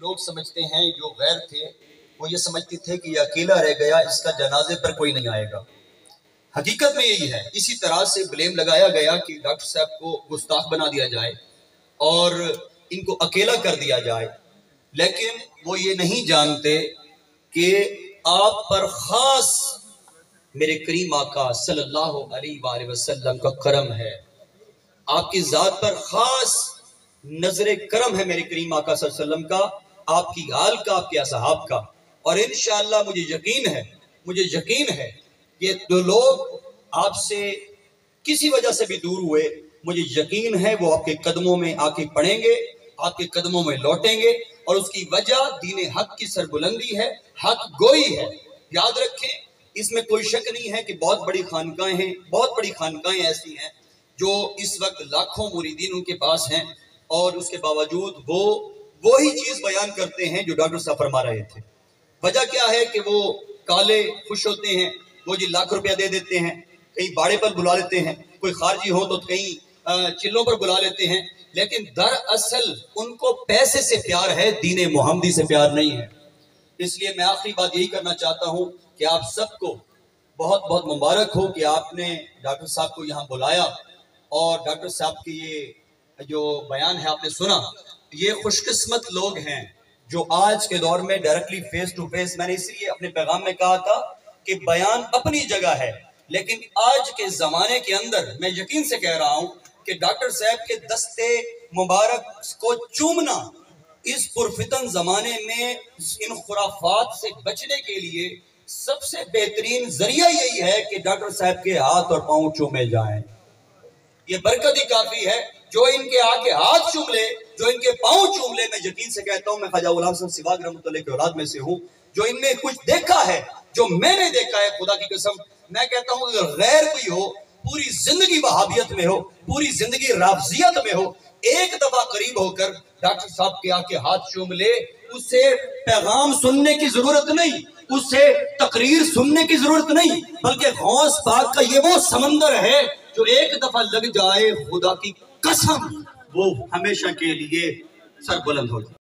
لوگ سمجھتے ہیں جو غیر تھے وہ یہ سمجھتے تھے کہ یہ اکیلا رہ گیا، اس کا جنازے پر کوئی نہیں آئے گا۔ حقیقت میں یہی ہے۔ اسی طرح سے بلیم لگایا گیا کہ ڈاکٹر صاحب کو گستاخ بنا دیا جائے اور ان کو اکیلا کر دیا جائے، لیکن وہ یہ نہیں جانتے کہ آپ پر خاص میرے کریم آقا صلی اللہ علیہ وآلہ وسلم کا کرم ہے، آپ کی ذات پر خاص نظر کرم ہے میرے کریم آقا صلی اللہ علیہ وسلم کا، آپ کی آل کا، آپ کے اصحاب کا۔ اور انشاءاللہ مجھے یقین ہے کہ جو لوگ آپ سے کسی وجہ سے بھی دور ہوئے، مجھے یقین ہے وہ آپ کے قدموں میں آ کے پڑیں گے، آپ کے قدموں میں لوٹیں گے، اور اس کی وجہ دین حق کی سربلندی ہے، حق گوئی ہے۔ یاد رکھیں، اس میں کوئی شک نہیں ہے کہ بہت بڑی خانقاہیں ایسی ہیں جو اس وقت لاکھوں مریدین ان کے پاس ہیں، اور اس کے باوجود وہ وہی چیز بیان کرتے ہیں جو ڈاکٹر صاحب فرما رہے تھے۔ وجہ کیا ہے کہ وہ کالے خوش ہوتے ہیں، وہ جی لاکھ روپیہ دے دیتے ہیں، کہیں باڑے پر بلا لیتے ہیں، کوئی خارجی ہو تو کہیں چلوں پر بلا لیتے ہیں، لیکن دراصل ان کو پیسے سے پیار ہے، دین محمدی سے پیار نہیں ہے۔ اس لیے میں آخری بات یہی کرنا چاہتا ہوں کہ آپ سب کو بہت بہت مبارک ہو کہ آپ نے ڈاکٹر صاحب کو یہاں بلایا، اور ڈاکٹر صاحب کی یہ جو بیان ہے آپ نے سنا۔ یہ خوش قسمت لوگ ہیں جو آج کے دور میں ڈائریکٹلی فیس ٹو فیس، میں نے اس لیے اپنے پیغام میں کہا تھا کہ بیان اپنی جگہ ہے، لیکن آج کے زمانے کے اندر میں یقین سے کہہ رہا ہوں کہ ڈاکٹر صاحب کے دستے مبارک کو چومنا اس پرفتن زمانے میں ان خرافات سے بچنے کے لیے سب سے بہترین ذریعہ یہی ہے کہ ڈاکٹر صاحب کے ہاتھ اور پاؤں چومے جائیں۔ یہ برکت ہی کافی ہے، جو ان کے آگے ہاتھ چوم لے، جو ان کے پاؤں چوم لے۔ میں یقین سے کہتا ہوں، میں خواجہ غلام حسن سواگ رحمۃ اللہ کے اولاد میں سے ہوں، جو ان میں کچھ دیکھا ہے، جو میں نے دیکھا ہے، خدا کی قسم میں کہتا ہوں اگر غیر کوئی ہو، پوری زندگی وہابیت میں ہو، پوری زندگی رافضیت میں ہو، ایک دفعہ قریب ہو کر ڈاکٹر صاحب کے آگے ہاتھ چوم لے، اسے پیغام سننے کی ضرورت نہیں، اسے تقریر سننے کی ضرورت نہیں، بلکہ غوث پاک کا یہ وہ سمندر ہے جو ایک دفعہ لگ جائے، خدا کی قسم وہ ہمیشہ کے لیے سر بلند ہو جائے۔